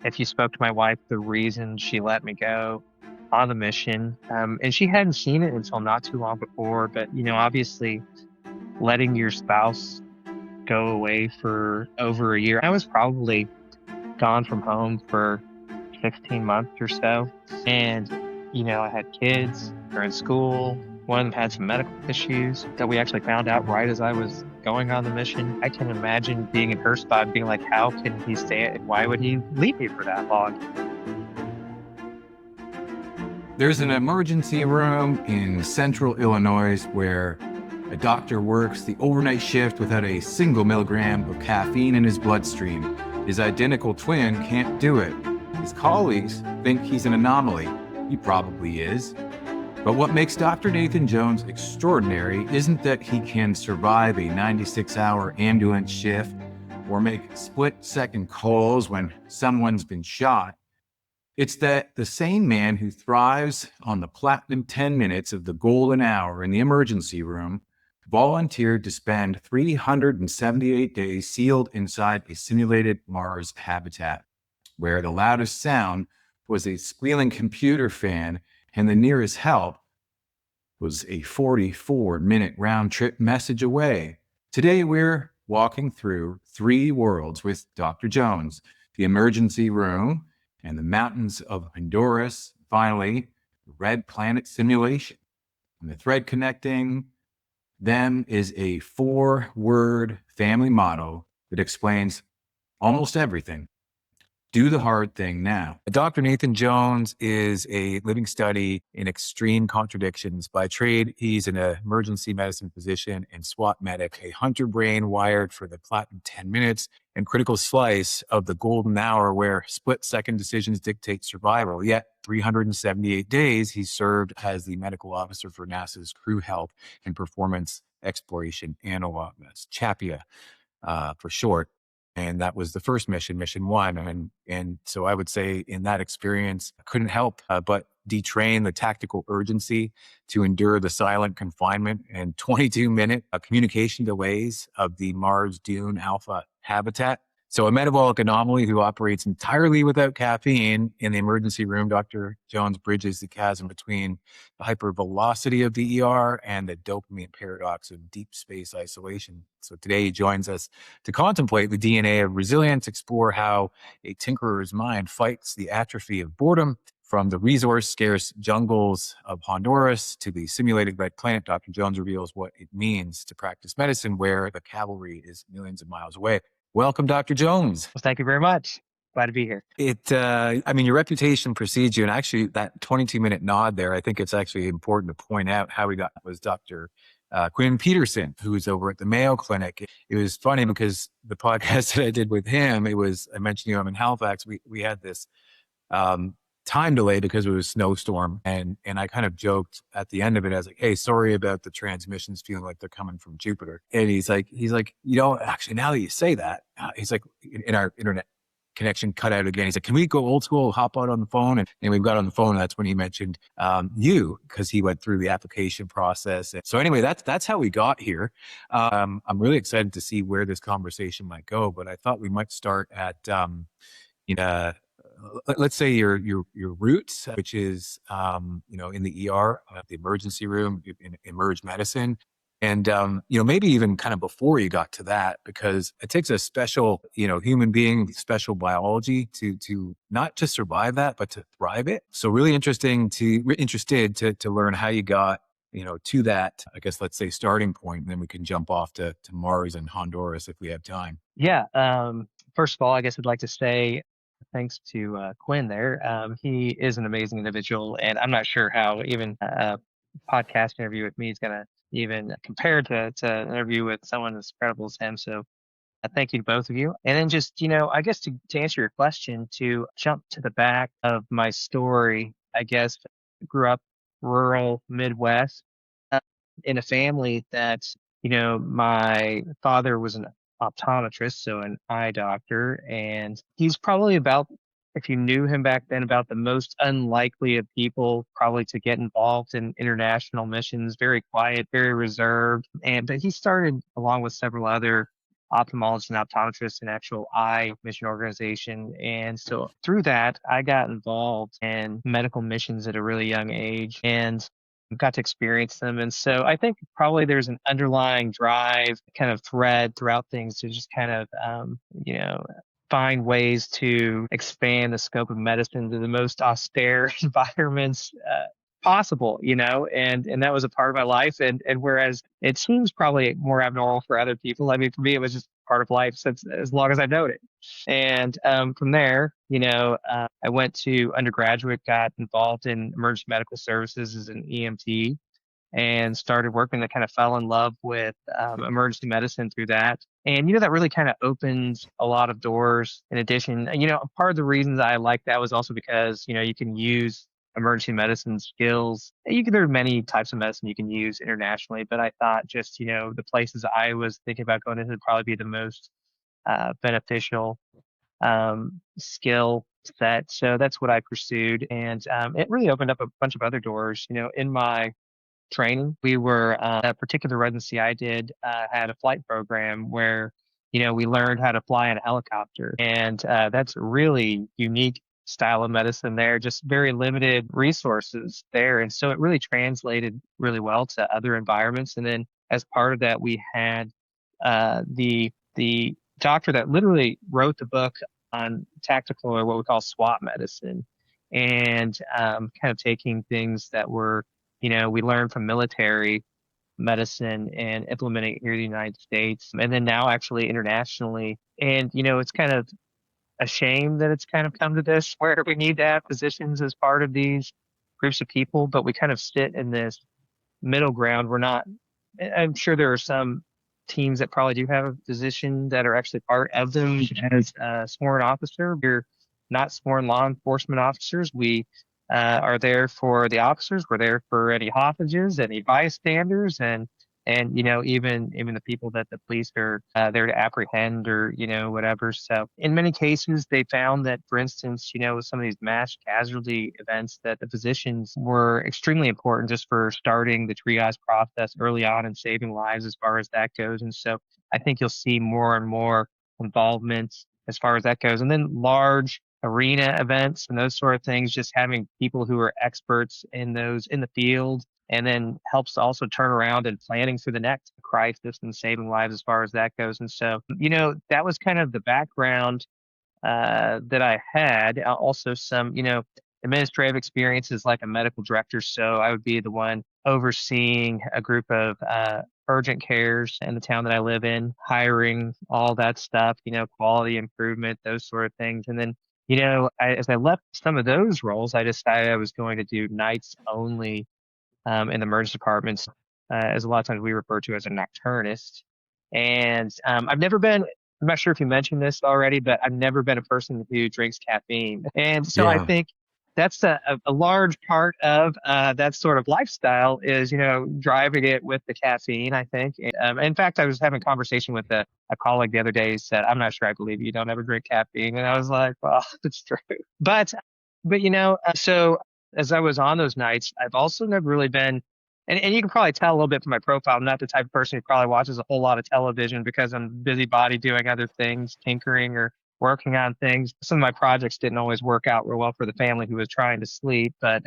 if you spoke to my wife, the reason she let me go on the mission, and she hadn't seen it until not too long before, but obviously letting your spouse go away for over a year. I was probably gone from home for 16 months or so. And, I had kids, they're in school. One of them had some medical issues that we actually found out right as I was going on the mission. I can imagine being in her spot, being like, how can he stay it? Why would he leave me for that long? There's an emergency room in central Illinois where a doctor works the overnight shift without a single milligram of caffeine in his bloodstream. His identical twin can't do it. His colleagues think he's an anomaly. He probably is. But what makes Dr. Nathan Jones extraordinary isn't that he can survive a 96-hour ambulance shift or make split-second calls when someone's been shot. It's that the same man who thrives on the platinum 10 minutes of the golden hour in the emergency room volunteered to spend 378 days sealed inside a simulated Mars habitat, where the loudest sound was a squealing computer fan and the nearest help was a 44-minute round-trip message away. Today, we're walking through three worlds with Dr. Jones: the emergency room and the mountains of Honduras, finally, the Red Planet simulation. And the thread connecting them is a 4-word family motto that explains almost everything. Do the hard thing now. Dr. Nathan Jones is a living study in extreme contradictions. By trade, he's an emergency medicine physician and SWAT medic, a hunter brain wired for the platinum 10 minutes and critical slice of the golden hour where split-second decisions dictate survival. Yet 378 days, he served as the medical officer for NASA's Crew Health and Performance Exploration Analog, that's CHAPEA for short. And that was the first mission, mission 1. And so I would say in that experience, I couldn't help but detrain the tactical urgency to endure the silent confinement and 22-minute communication delays of the Mars Dune Alpha habitat. So a metabolic anomaly who operates entirely without caffeine in the emergency room, Dr. Jones bridges the chasm between the hypervelocity of the ER and the dopamine paradox of deep space isolation. So today he joins us to contemplate the DNA of resilience, explore how a tinkerer's mind fights the atrophy of boredom. From the resource-scarce jungles of Honduras to the simulated red planet, Dr. Jones reveals what it means to practice medicine where the cavalry is millions of miles away. Welcome, Dr. Jones. Well, thank you very much. Glad to be here. Your reputation precedes you. And actually, that 22-minute nod there, I think it's actually important to point out how we got was Dr. Quinn Peterson, who was over at the Mayo Clinic. It was funny because the podcast that I did with him, I mentioned, I'm in Halifax. We had this time delay because it was a snowstorm. And I kind of joked at the end of it. I was like, hey, sorry about the transmissions feeling like they're coming from Jupiter. And he's like, actually, now that you say that, he's like, in our internet connection cut out again. He's like, can we go old school, hop out on the phone? And we've got on the phone. And that's when he mentioned you, because he went through the application process. And so anyway, that's how we got here. I'm really excited to see where this conversation might go, but I thought we might start at, let's say your roots, which is, in the ER, the emergency room, in emerge medicine. And, maybe even kind of before you got to that, because it takes a special, human being, special biology to not just survive that, but to thrive it. So really interested to learn how you got, to that, I guess, let's say starting point, and then we can jump off to Mars and Honduras if we have time. Yeah. First of all, I guess I'd like to say thanks to Quinn there. He is an amazing individual, and I'm not sure how even a podcast interview with me is going to even compare to an interview with someone as credible as him. So thank you to both of you. And then just, I guess to answer your question, to jump to the back of my story, I guess grew up rural Midwest in a family that, my father was an optometrist, so an eye doctor, and he's probably about, if you knew him back then, about the most unlikely of people probably to get involved in international missions. Very quiet, very reserved, but he started along with several other ophthalmologist and optometrist, an actual eye mission organization. And so through that, I got involved in medical missions at a really young age and got to experience them. And so I think probably there's an underlying drive, kind of thread throughout things to just kind of, you know, find ways to expand the scope of medicine to the most austere environments possible, and that was a part of my life. And whereas it seems probably more abnormal for other people, I mean, for me, it was just part of life since as long as I've known it. And from there, I went to undergraduate, got involved in emergency medical services as an EMT, and started working. I kind of fell in love with emergency medicine through that. And, that really kind of opened a lot of doors. In addition, part of the reasons I liked that was also because, you can use emergency medicine skills. There are many types of medicine you can use internationally, but I thought just, the places I was thinking about going to would probably be the most beneficial skill set. So that's what I pursued. And it really opened up a bunch of other doors. In my training, we were a particular residency I did had a flight program where, we learned how to fly in a helicopter. And that's a really unique style of medicine there, just very limited resources there. And so it really translated really well to other environments. And then as part of that, we had the doctor that literally wrote the book on tactical, or what we call SWAT medicine, and kind of taking things that were, we learned from military medicine and implementing it here in the United States, and then now actually internationally. And, it's kind of a shame that it's kind of come to this where we need to have physicians as part of these groups of people, but we kind of sit in this middle ground. I'm sure there are some teams that probably do have a physician that are actually part of them as a sworn officer. We're not sworn law enforcement officers. We are there for the officers. We're there for any hostages, any bystanders, and even the people that the police are there to apprehend, or whatever. So in many cases, they found that, for instance, with some of these mass casualty events, that the physicians were extremely important just for starting the triage process early on and saving lives as far as that goes. And so I think you'll see more and more involvement as far as that goes. And then large arena events and those sort of things, just having people who are experts in those in the field, and then helps also turn around and planning for the next crisis and saving lives as far as that goes. And so, that was kind of the background that I had. Also some, administrative experiences like a medical director. So I would be the one overseeing a group of urgent cares in the town that I live in, hiring, all that stuff, quality improvement, those sort of things. And then, as I left some of those roles, I decided I was going to do nights only in the emergency departments, as a lot of times we refer to as a nocturnist. And I've never been, I'm not sure if you mentioned this already, but I've never been a person who drinks caffeine. And so I Yeah. think that's a large part of that sort of lifestyle is, driving it with the caffeine, I think. In fact, I was having a conversation with a colleague the other day. He said, "I'm not sure I believe you don't ever drink caffeine." And I was like, well, it's true. But so as I was on those nights, I've also never really been, and you can probably tell a little bit from my profile, I'm not the type of person who probably watches a whole lot of television because I'm busybody doing other things, tinkering or working on things. Some of my projects didn't always work out real well for the family who was trying to sleep. But,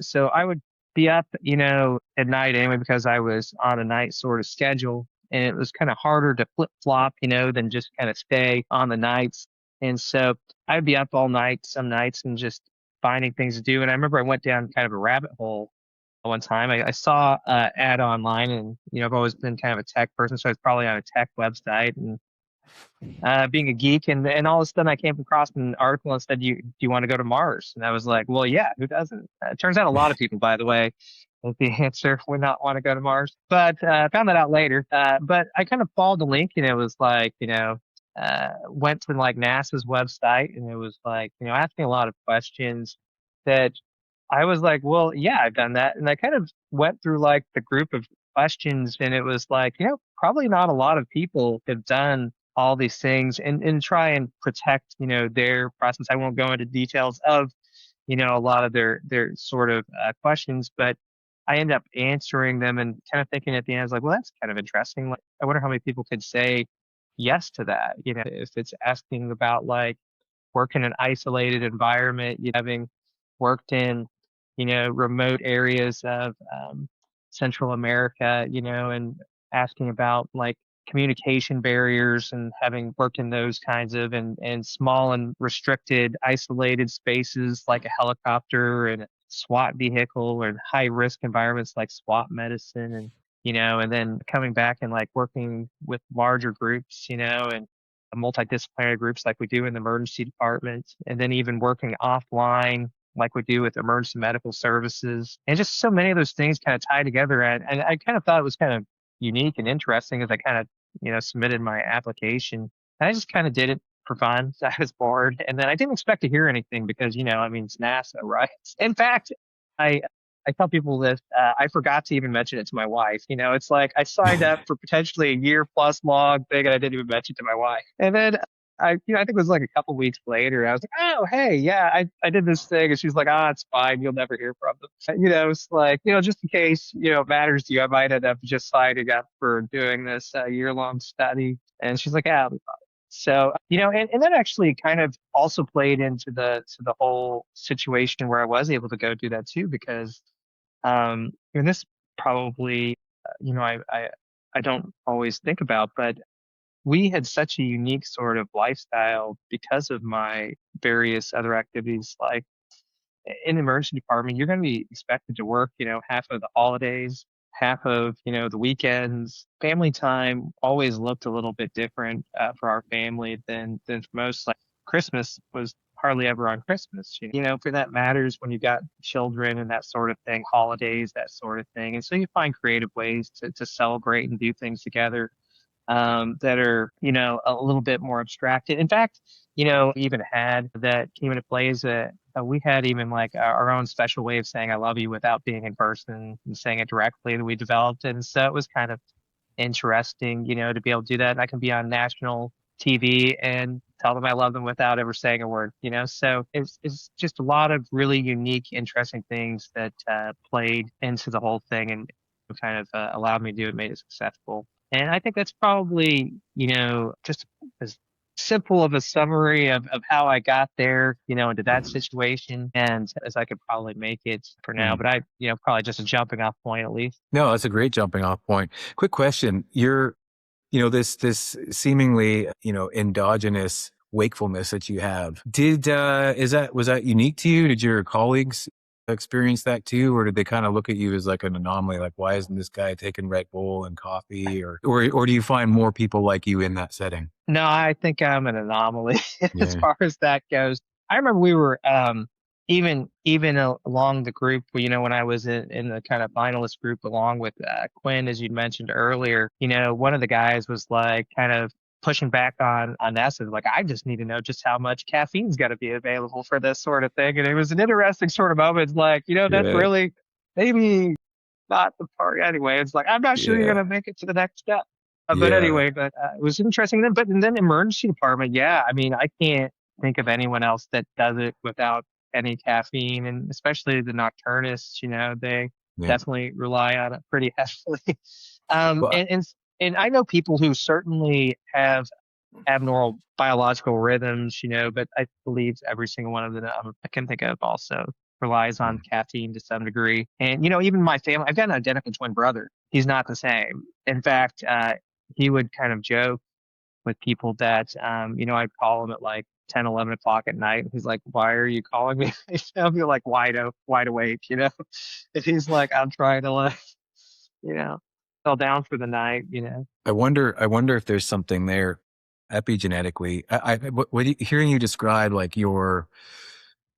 so I would be up, at night anyway, because I was on a night sort of schedule, and it was kind of harder to flip flop, than just kind of stay on the nights. And so I'd be up all night some nights and just finding things to do. And I remember I went down kind of a rabbit hole one time. I saw an ad online, and I've always been kind of a tech person, so I was probably on a tech website, and being a geek, and all of a sudden I came across an article and said, do you want to go to Mars? And I was like, well, yeah, who doesn't? It turns out a lot of people, by the way, is the answer, would not want to go to Mars. But I found that out later. But I kind of followed the link, and it was like, went to like NASA's website, and it was like, asking a lot of questions that I was like, well, yeah, I've done that. And I kind of went through like the group of questions, and it was like, probably not a lot of people have done all these things and try and protect, their process. I won't go into details of, a lot of their sort of questions, but I end up answering them and kind of thinking at the end, I was like, well, that's kind of interesting. Like, I wonder how many people could say yes to that. If it's asking about like work in an isolated environment, having worked in, remote areas of Central America, and asking about like communication barriers and having worked in those kinds of and small and restricted isolated spaces like a helicopter and a SWAT vehicle or high risk environments like SWAT medicine and then coming back and like working with larger groups, and multidisciplinary groups like we do in the emergency department, and then even working offline like we do with emergency medical services. And just so many of those things kind of tie together. And I kind of thought it was kind of unique and interesting as I kind of, submitted my application. And I just kind of did it for fun. I was bored. And then I didn't expect to hear anything because, I mean, it's NASA, right? In fact, I I tell people this. I forgot to even mention it to my wife. It's like I signed up for potentially a year plus long thing, and I didn't even mention it to my wife. And then I think it was like a couple weeks later. I was like, oh, hey, yeah, I did this thing, and she's like, ah, it's fine. You'll never hear from them. It's like just in case it matters to you, I might end up just signing up for doing this year long study. And she's like, yeah, it'll be fine. So, and that actually kind of also played into the whole situation where I was able to go do that too, because and this probably, I don't always think about, but we had such a unique sort of lifestyle because of my various other activities. Like in the emergency department, you're going to be expected to work, half of the holidays, half of, the weekends. Family time always looked a little bit different for our family than for most. Like Christmas was hardly ever on Christmas, for that matters when you got children and that sort of thing, holidays, that sort of thing. And so you find creative ways to celebrate and do things together that are, a little bit more abstracted. In fact, even had that came into play is that we had even like our own special way of saying I love you without being in person and saying it directly that we developed. And so it was kind of interesting, to be able to do that. And I can be on national TV and tell them I love them without ever saying a word, So it's just a lot of really unique, interesting things that played into the whole thing and kind of allowed me to do it, made it successful. And I think that's probably, just as simple of a summary of how I got there, into that situation and as I could probably make it for now. Mhm. But probably just a jumping off point at least. No, that's a great jumping off point. Quick question. This seemingly, endogenous wakefulness that you have. Was that unique to you? Did your colleagues experience that too? Or did they kind of look at you as like an anomaly? Like, why isn't this guy taking Red Bull and coffee? Or do you find more people like you in that setting? No, I think I'm an anomaly as Yeah. far as that goes. I remember we were even along the group, when I was in the kind of finalist group along with Quinn, as you'd mentioned earlier, one of the guys was like kind of pushing back on that. So like, I just need to know just how much caffeine's got to be available for this sort of thing. And it was an interesting sort of moment. Like, that's Yeah. really maybe not the part anyway. It's like, I'm not sure you're Yeah. going to make it to the next step. But Yeah. anyway, it was interesting. Then emergency department, yeah. I mean, I can't think of anyone else that does it without any caffeine, and especially the nocturnists. They Yeah. definitely rely on it pretty heavily. Um, Well, and and and I know people who certainly have abnormal biological rhythms, but I believe every single one of them I can think of also relies on caffeine to some degree. And, even my family, I've got an identical twin brother. He's not the same. In fact, he would kind of joke with people that, I'd call him at like 10, 11 o'clock at night. He's like, why are you calling me? I'll be like wide awake, if he's like, I'm trying to like, you know, fell down for the night. I wonder if there's something there epigenetically. Hearing you describe like your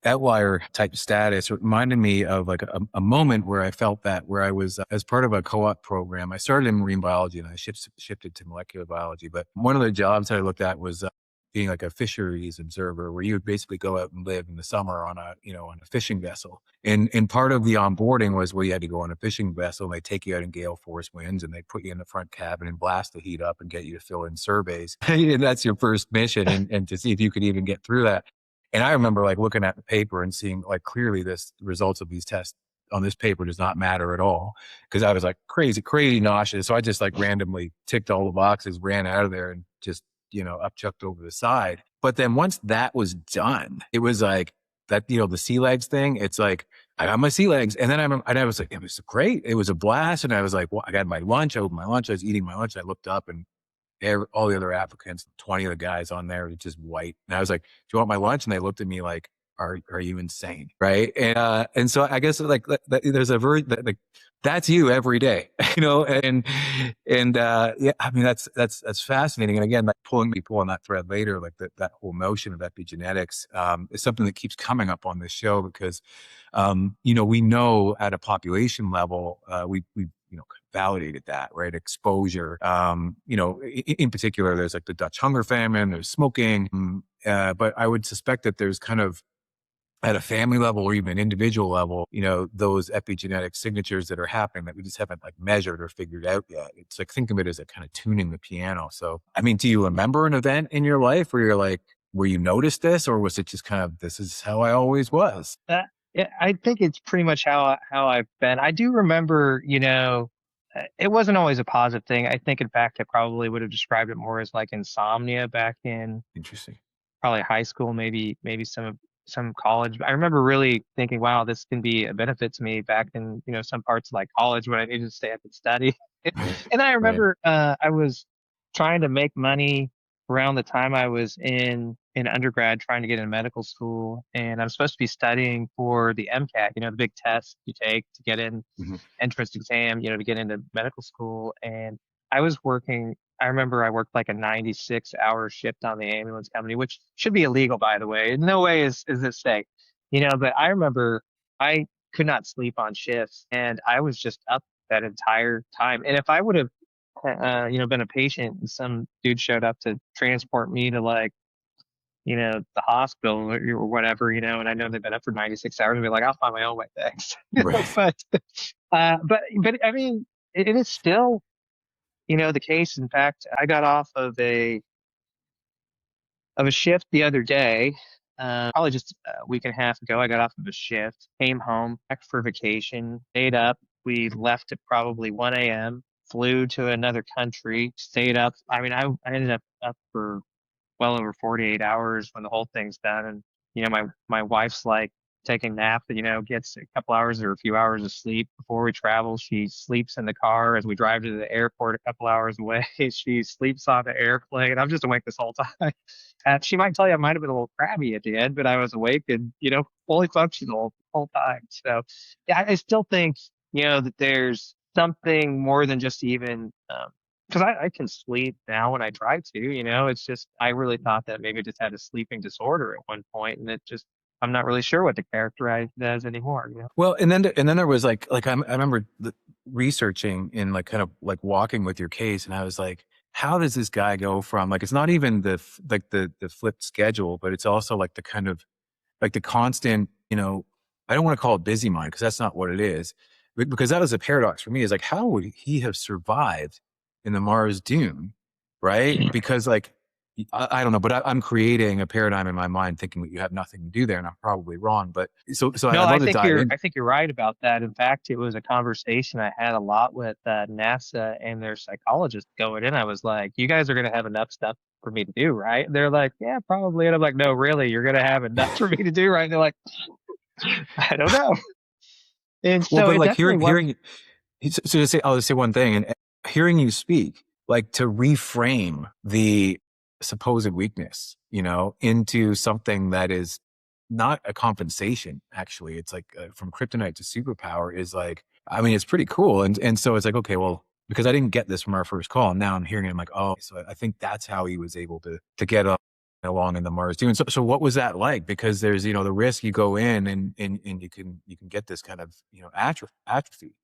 outlier type status reminded me of like a moment where I felt that, where I was as part of a co-op program. I started in marine biology and I shifted to molecular biology. But one of the jobs that I looked at was being like a fisheries observer, where you would basically go out and live in the summer on a fishing vessel. And part of the onboarding was where you had to go on a fishing vessel and they take you out in gale force winds and they put you in the front cabin and blast the heat up and get you to fill in surveys. And that's your first mission, and to see if you could even get through that. And I remember like looking at the paper and seeing like clearly the results of these tests on this paper does not matter at all, because I was like crazy nauseous. So I just like randomly ticked all the boxes, ran out of there, and just, upchucked over the side. But then once that was done, it was like that, the sea legs thing. It's like, I got my sea legs. And then I was like, it was great. It was a blast. And I was like, well, I got my lunch. I opened my lunch. I was eating my lunch. I looked up and all the other applicants, 20 of the guys on there were just white. And I was like, do you want my lunch? And they looked at me like, are you insane? Right. And so I guess like there's a like, that's you every day, yeah, I mean, that's fascinating. And again, like pulling on that thread later, like that whole notion of epigenetics, is something that keeps coming up on this show because, we know at a population level, we validated that, right? Exposure, in particular, there's like the Dutch hunger famine, there's smoking, but I would suspect that there's kind of at a family level or even an individual level, those epigenetic signatures that are happening that we just haven't like measured or figured out yet. It's like, think of it as a kind of tuning the piano. So, I mean, do you remember an event in your life where you're like, where you noticed this, or was it just kind of, this is how I always was? Yeah, I think it's pretty much how I've been. I do remember, it wasn't always a positive thing. I think, in fact, I probably would have described it more as like insomnia back in Interesting. probably high school, maybe some college. I remember really thinking, wow, this can be a benefit to me back in, some parts of like college when I needed to stay up and study. And I Right. remember I was trying to make money around the time I was in undergrad trying to get into medical school, and I'm supposed to be studying for the MCAT, the big test you take to get in, Mhm. entrance exam, to get into medical school. And I was working, I remember I worked like a 96-hour shift on the ambulance company, which should be illegal, by the way. No way is this safe, but I remember I could not sleep on shifts and I was just up that entire time. And if I would have, been a patient and some dude showed up to transport me to like, the hospital or whatever, and I know they've been up for 96 hours, I'd be like, I'll find my own way, thanks. Right. But I mean, it is still, the case. In fact, I got off of a shift the other day, probably just a week and a half ago. I got off of a shift, came home, back for vacation, stayed up. We left at probably 1 a.m., flew to another country, stayed up. I mean, I ended up for well over 48 hours when the whole thing's done. And, my wife's like taking a nap, gets a couple hours or a few hours of sleep before we travel. She sleeps in the car as we drive to the airport a couple hours away. She sleeps on the airplane. I'm just awake this whole time. She might tell you I might have been a little crabby at the end, but I was awake and, fully functional the whole time. So yeah, I still think, that there's something more than just even, because I can sleep now when I try to, it's just, I really thought that maybe I just had a sleeping disorder at one point, and it just, I'm not really sure what to characterize it as anymore. Well, and then there was I remember researching and like kind of like walking with your case, and I was like, how does this guy go from like, it's not even the flipped schedule, but it's also like the kind of like the constant, I don't want to call it busy mind because that's not what it is, because that was a paradox for me, is like, how would he have survived in the Mars dune, right? Because like, I don't know, but I'm creating a paradigm in my mind thinking that you have nothing to do there, and I'm probably wrong. But so No, I'd love to dive in. I think you're right about that. In fact, it was a conversation I had a lot with NASA and their psychologist going in. I was like, "You guys are going to have enough stuff for me to do, right?" And they're like, "Yeah, probably." And I'm like, "No, really, you're going to have enough for me to do, right?" And they're like, "I don't know." And Well, so but it like definitely was. so to say, I'll just say one thing, and hearing you speak, like to reframe the supposed weakness, into something that is not a compensation. Actually, it's like from kryptonite to superpower is like, I mean, it's pretty cool. And so it's like, okay, well, because I didn't get this from our first call, and now I'm hearing it, I'm like, oh, so I think that's how he was able to get along in the Mars too. And so what was that like? Because there's, the risk you go in and you can get this kind of, atrophy,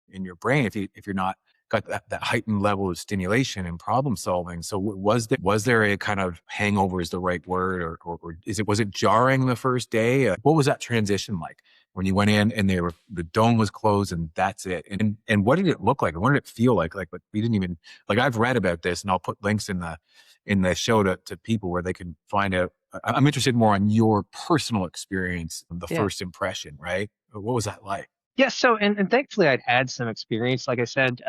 in your brain if you're not got that heightened level of stimulation and problem solving. So was there a kind of hangover is the right word, or was it jarring the first day? What was that transition like when you went in and the dome was closed and that's it? And what did it look like? And what did it feel like? Like, but we didn't even, like, I've read about this, and I'll put links in the show to people where they can find out. I'm interested more on your personal experience, the Yeah. first impression, right? What was that like? Yeah, so and thankfully I'd had some experience. Like I said,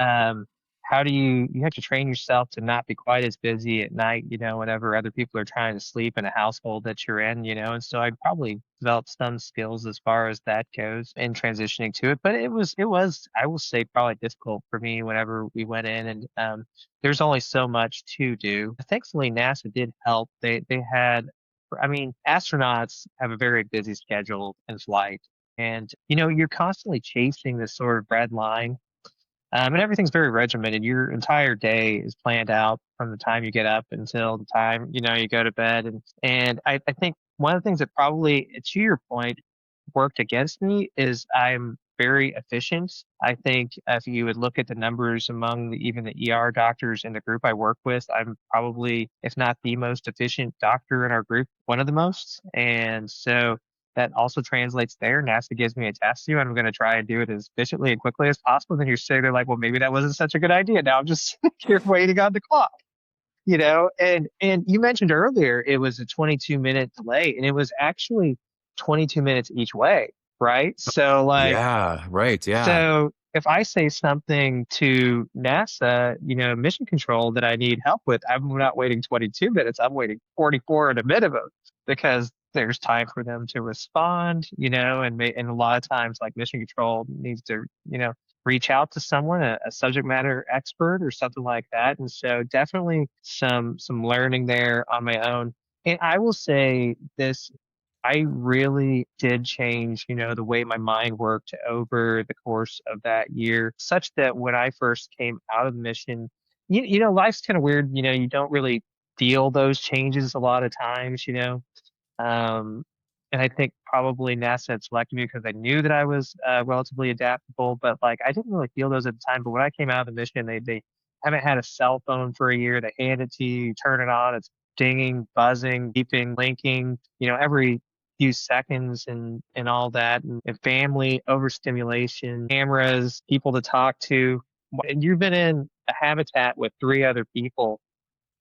how do you have to train yourself to not be quite as busy at night, whenever other people are trying to sleep in a household that you're in, and so I probably developed some skills as far as that goes in transitioning to it. But it was, I will say, probably difficult for me whenever we went in, and there's only so much to do. Thankfully, NASA did help. They had, I mean, astronauts have a very busy schedule in flight, and you're constantly chasing this sort of red line, and everything's very regimented. Your entire day is planned out from the time you get up until the time you go to bed. And I think one of the things that probably, to your point, worked against me is I'm very efficient. I think if you would look at the numbers among even the ER doctors in the group I work with, I'm probably, if not the most efficient doctor in our group, one of the most. And so that also translates there. NASA gives me a task to do, and I'm going to try and do it as efficiently and quickly as possible. Then you're sitting there like, well, maybe that wasn't such a good idea. Now I'm just here waiting on the clock, And you mentioned earlier it was a 22-minute delay, and it was actually 22 minutes each way, right? So like, Yeah, right. Yeah. so if I say something to NASA, mission control that I need help with, I'm not waiting 22 minutes. I'm waiting 44 at a minimum because there's time for them to respond, and a lot of times like mission control needs to, reach out to someone, a subject matter expert or something like that. And so definitely some learning there on my own. And I will say this, I really did change, the way my mind worked over the course of that year, such that when I first came out of the mission, life's kind of weird. You don't really feel those changes a lot of times, um, and I think probably NASA had selected me because they knew that I was relatively adaptable, but like I didn't really feel those at the time. But when I came out of the mission, they haven't had a cell phone for a year. They hand it to you, you turn it on, it's dinging, buzzing, beeping, blinking, every few seconds and all that, and family overstimulation, cameras, people to talk to. And you've been in a habitat with three other people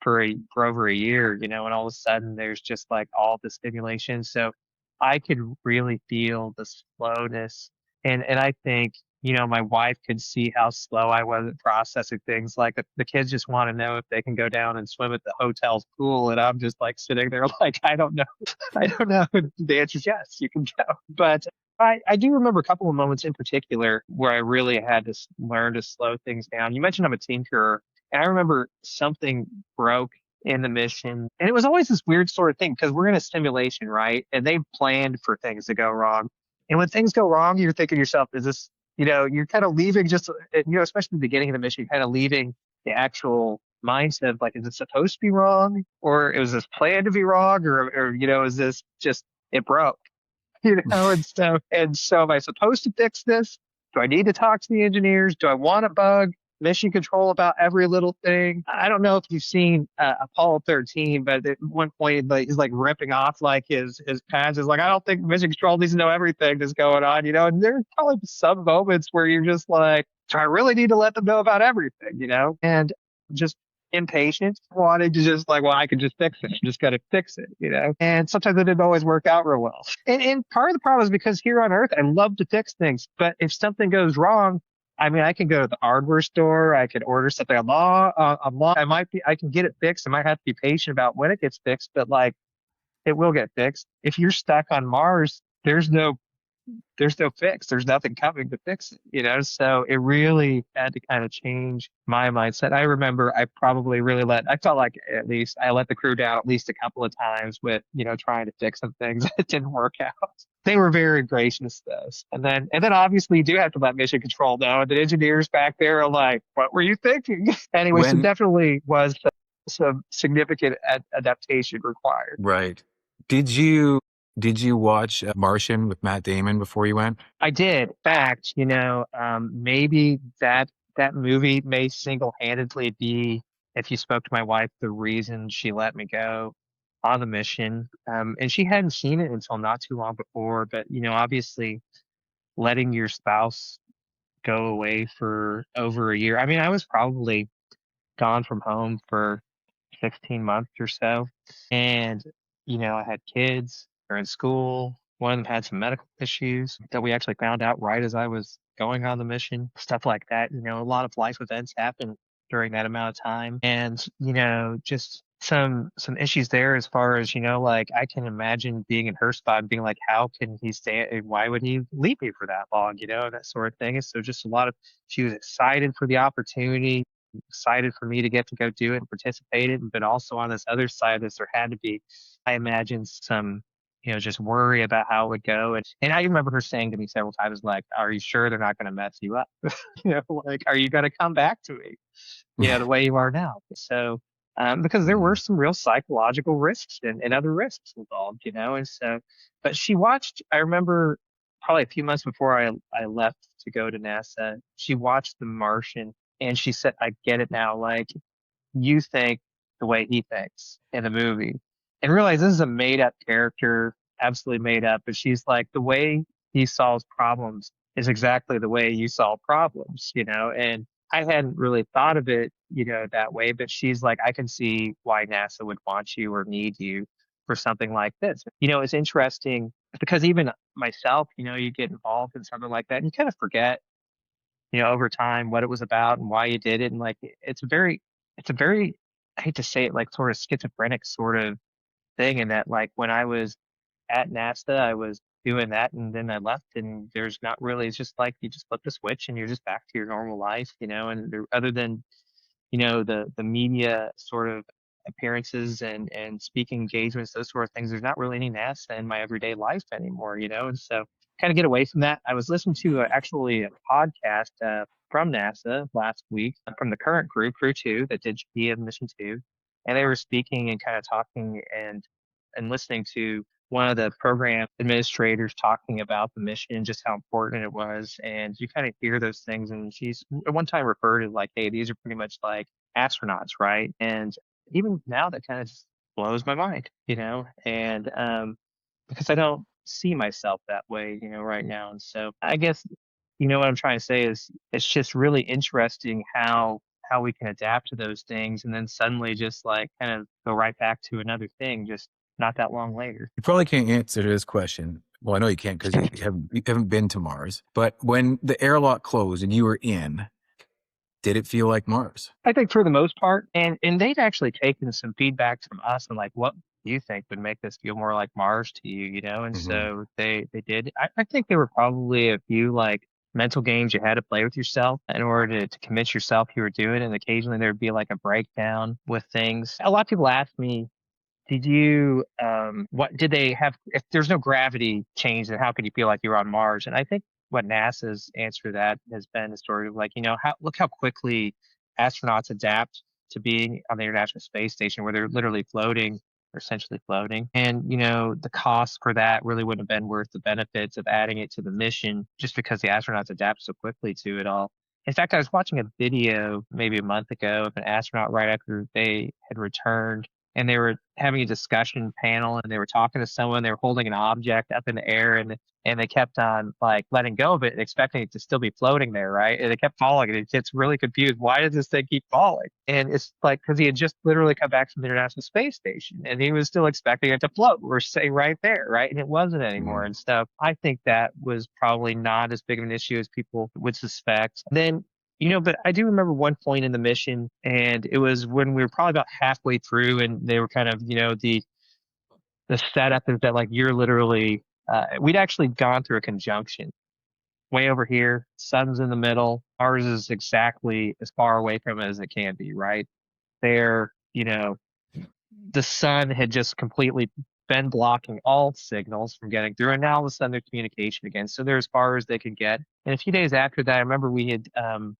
for over a year, and all of a sudden there's just like all the stimulation. So I could really feel the slowness. And I think, my wife could see how slow I was at processing things. Like the kids just want to know if they can go down and swim at the hotel's pool. And I'm just like sitting there like, I don't know. I don't know. The answer is yes, you can go. But I do remember a couple of moments in particular where I really had to learn to slow things down. You mentioned I'm a tinkerer. And I remember something broke in the mission. And it was always this weird sort of thing because we're in a simulation, right? And they've planned for things to go wrong. And when things go wrong, you're thinking to yourself, is this, you're kind of leaving just, especially the beginning of the mission, you're kind of leaving the actual mindset of like, is it supposed to be wrong? Or is this planned to be wrong? Or is this just, it broke? And so am I supposed to fix this? Do I need to talk to the engineers? Do I want to bug mission control about every little thing? I don't know if you've seen Apollo 13, but at one point like, he's like ripping off like his pads. Is like, I don't think mission control needs to know everything that's going on, and there's probably some moments where you're just like, do I really need to let them know about everything, And just impatient, wanting to just like, well, I can just fix it. I'm just got to fix it. And sometimes it didn't always work out real well. And part of the problem is because here on Earth, I love to fix things. But if something goes wrong, I mean, I can go to the hardware store. I can order something online. I can get it fixed. I might have to be patient about when it gets fixed, but like, it will get fixed. If you're stuck on Mars, there's no fix. There's nothing coming to fix it. So it really had to kind of change my mindset. I remember I felt like at least I let the crew down at least a couple of times with, trying to fix some things that didn't work out. They were very gracious though. And then obviously you do have to let mission control know. And the engineers back there are like, what were you thinking? Anyway, so When definitely was some significant adaptation required. Right. Did you watch Martian with Matt Damon before you went? I did. In fact, maybe that movie may single-handedly be, if you spoke to my wife, the reason she let me go on the mission. And she hadn't seen it until not too long before. But obviously, letting your spouse go away for over a year. I mean, I was probably gone from home for 16 months or so. And, I had kids, they're in school. One of them had some medical issues that we actually found out right as I was going on the mission, stuff like that. A lot of life events happen during that amount of time. And, just some issues there as far as, like I can imagine being in her spot and being like, how can he stay? Why would he leave me for that long? That sort of thing. And so just a lot of, she was excited for the opportunity, excited for me to get to go do it and participate in, but also on this other side of this, there had to be, I imagine, some, just worry about how it would go. And I remember her saying to me several times, like, are you sure they're not going to mess you up? Like, are you going to come back to me, the way you are now? So, because there were Mm. some real psychological risks and other risks involved, and so, but she watched, I remember probably a few months before I left to go to NASA, she watched The Martian and she said, I get it now. Like, you think the way he thinks in the movie and realize this is a made up character, absolutely made up. But she's like, the way he solves problems is exactly the way you solve problems, and I hadn't really thought of it, that way. But she's like, I can see why NASA would want you or need you for something like this. It's interesting because even myself, you get involved in something like that and you kind of forget, over time what it was about and why you did it. And like, it's a very, I hate to say it, like sort of schizophrenic sort of thing. In that, like when I was at NASA, I was doing that and then I left and there's not really, it's just like you just flip the switch and you're just back to your normal life, and other than, the media sort of appearances and speaking engagements, those sort of things, there's not really any NASA in my everyday life anymore, and so kind of get away from that. I was listening to actually a podcast from NASA last week from the current group, Crew 2, that did CHAPEA Mission 2, and they were speaking and kind of talking and listening to one of the program administrators talking about the mission and just how important it was. And you kind of hear those things. And she's at one time referred to like, hey, these are pretty much like astronauts, right? And even now that kind of just blows my mind, and because I don't see myself that way, right now. And so I guess, what I'm trying to say is it's just really interesting how we can adapt to those things and then suddenly just like kind of go right back to another thing just not that long later. You probably can't answer this question. Well, I know you can't because you haven't been to Mars. But when the airlock closed and you were in, did it feel like Mars? I think for the most part, and they'd actually taken some feedback from us and like, what do you think would make this feel more like Mars to you, And Hmm. so they did. I think there were probably a few like mental games you had to play with yourself in order to convince yourself you were doing it. And occasionally there'd be like a breakdown with things. A lot of people ask me, did you what did they have, if there's no gravity change, then how could you feel like you're on Mars? And I think what NASA's answer to that has been is sort of like, how look how quickly astronauts adapt to being on the International Space Station where they're literally floating or essentially floating. And the cost for that really wouldn't have been worth the benefits of adding it to the mission just because the astronauts adapt so quickly to it all. In fact, I was watching a video maybe a month ago of an astronaut right after they had returned and they were having a discussion panel and they were talking to someone, they were holding an object up in the air and they kept on like letting go of it, expecting it to still be floating there, right? And it kept falling and it gets really confused. Why does this thing keep falling? And it's like because he had just literally come back from the International Space Station and he was still expecting it to float or stay right there, right? And it wasn't anymore Hmm. and stuff. I think that was probably not as big of an issue as people would suspect. Then but I do remember one point in the mission, and it was when we were probably about halfway through, and they were kind of, the setup is that like you're literally, we'd actually gone through a conjunction way over here, sun's in the middle, ours is exactly as far away from it as it can be, right? There, the sun had just completely been blocking all signals from getting through, and now all of a sudden there's communication again. So they're as far as they could get. And a few days after that, I remember we had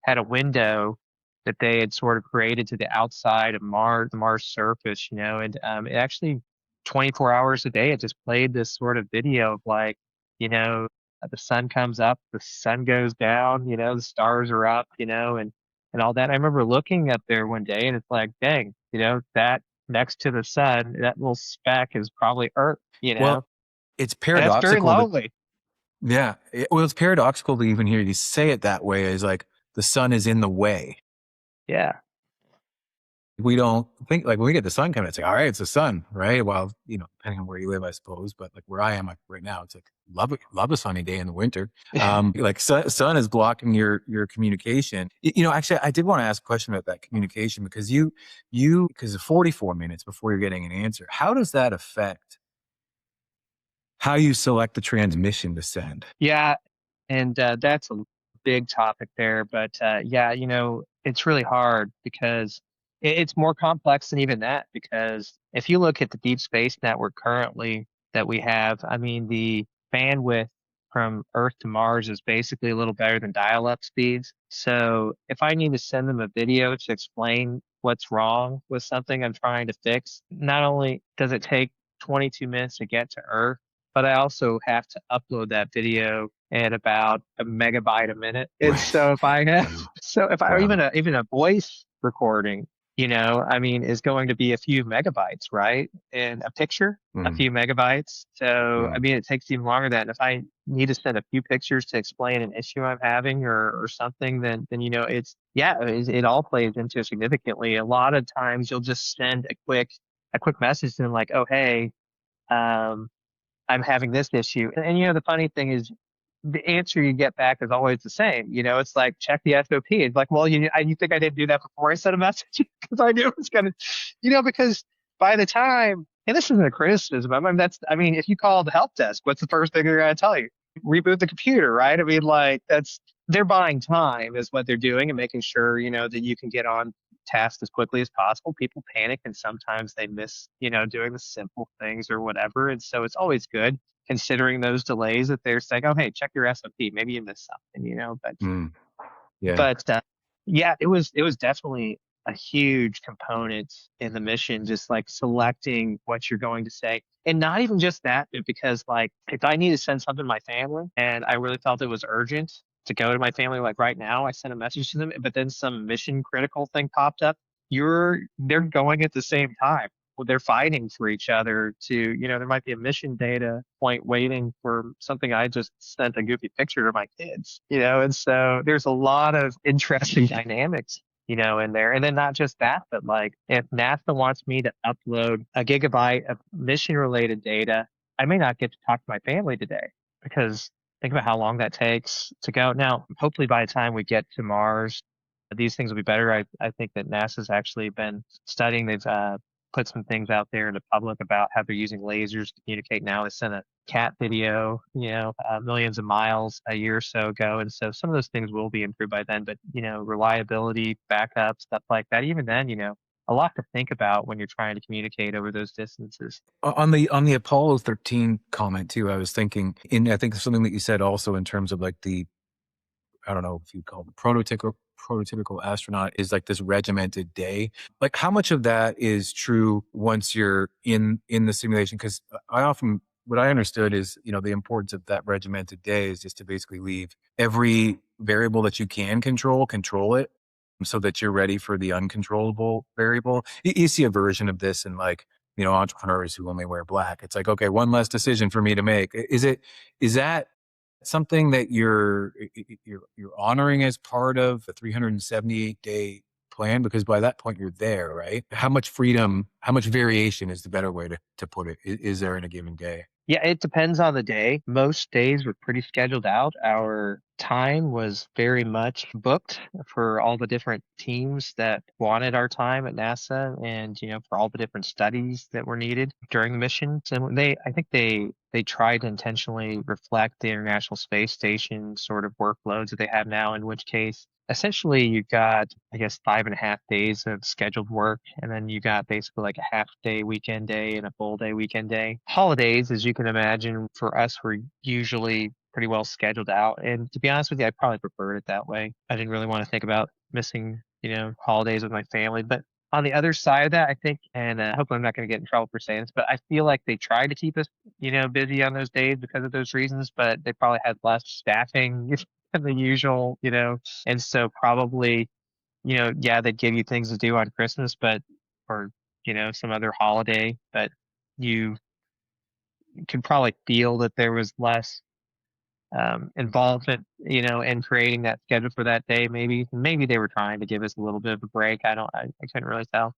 had a window that they had sort of created to the outside of Mars, the Mars surface, and it actually 24 hours a day it just played this sort of video of like, the sun comes up, the sun goes down, the stars are up, and all that. And I remember looking up there one day, and it's like, dang, that next to the sun, that little speck is probably Earth, Well, it's and that's very paradoxical that, lonely. yeah, it's paradoxical to even hear you say it that way, is like the sun is in the way. Yeah. We don't think, like, when we get the sun coming, it's like, all right, it's the sun, right? Well, depending on where you live, I suppose, but like where I am, like right now, it's like love a sunny day in the winter. Like sun is blocking your communication. Actually, I did want to ask a question about that communication because because 44 minutes before you're getting an answer, how does that affect how you select the transmission to send? Yeah, and that's a big topic there. But yeah, it's really hard because it's more complex than even that. Because if you look at the deep space network currently that we have, I mean, the bandwidth from Earth to Mars is basically a little better than dial up speeds. So if I need to send them a video to explain what's wrong with something I'm trying to fix, not only does it take 22 minutes to get to Earth, but I also have to upload that video at about a megabyte a minute. And Right. so if I have, Wow. so if I, or Wow. even a voice recording, I mean, is going to be a few megabytes, right? And a picture, a Mm, few megabytes. So, I mm, mean, it takes even longer than that. And if I need to send a few pictures to explain an issue I'm having or something, then, it all plays into it significantly. A lot of times you'll just send a quick message to them like, oh, hey, um, I'm having this issue. And the funny thing is the answer you get back is always the same. It's like, check the SOP. It's like, well, you think I didn't do that before I sent a message? Because I knew it was going to, because by the time, and this isn't a criticism. I mean, if you call the help desk, what's the first thing they're going to tell you? Reboot the computer, right? I mean, like they're buying time is what they're doing and making sure, that you can get on task as quickly as possible. People panic and sometimes they miss, doing the simple things or whatever. And so it's always good considering those delays that they're saying, oh, hey, check your SOP. Maybe you missed something, mm. Yeah. but yeah, it was definitely a huge component in the mission, just like selecting what you're going to say. And not even just that, but because like if I need to send something to my family and I really felt it was urgent to go to my family, like right now, I sent a message to them, but then some mission critical thing popped up. They're going at the same time. Well, they're fighting for each other to, there might be a mission data point waiting for something I just sent a goofy picture to my kids, and so there's a lot of interesting dynamics, in there. And then not just that, but like if NASA wants me to upload a gigabyte of mission related data, I may not get to talk to my family today because think about how long that takes to go. Now, hopefully by the time we get to Mars, these things will be better. I think that NASA's actually been studying. They've put some things out there in the public about how they're using lasers to communicate now. They sent a cat video, millions of miles a year or so ago. And so some of those things will be improved by then. But, reliability, backup, stuff like that, even then, a lot to think about when you're trying to communicate over those distances. On the Apollo 13 comment too, I was thinking, and I think something that you said also in terms of like the, I don't know if you call it prototypical astronaut is like this regimented day. Like how much of that is true once you're in the simulation? Because what I understood is, the importance of that regimented day is just to basically leave every variable that you can control it so that you're ready for the uncontrollable variable. You see a version of this in like, entrepreneurs who only wear black. It's like, okay, one less decision for me to make. Is that something that you're honoring as part of a 378-day plan? Because by that point you're there, right? How much freedom, how much variation is the better way to put it? Is there in a given day? Yeah, it depends on the day. Most days were pretty scheduled out. Our time was very much booked for all the different teams that wanted our time at NASA and, for all the different studies that were needed during the mission. And I think they tried to intentionally reflect the International Space Station sort of workloads that they have now, in which case essentially you got, I guess, 5.5 days of scheduled work, and then you got basically like a half day weekend day and a full day weekend day. Holidays, as you can imagine, for us were usually pretty well scheduled out. And to be honest with you, I probably preferred it that way. I didn't really want to think about missing, holidays with my family. But on the other side of that, I think, and hopefully I'm not going to get in trouble for saying this, but I feel like they tried to keep us, busy on those days because of those reasons, but they probably had less staffing than the usual, and so probably, yeah, they'd give you things to do on Christmas, or, some other holiday, but you could probably feel that there was less involvement, in creating that schedule for that day. Maybe they were trying to give us a little bit of a break. I couldn't really tell.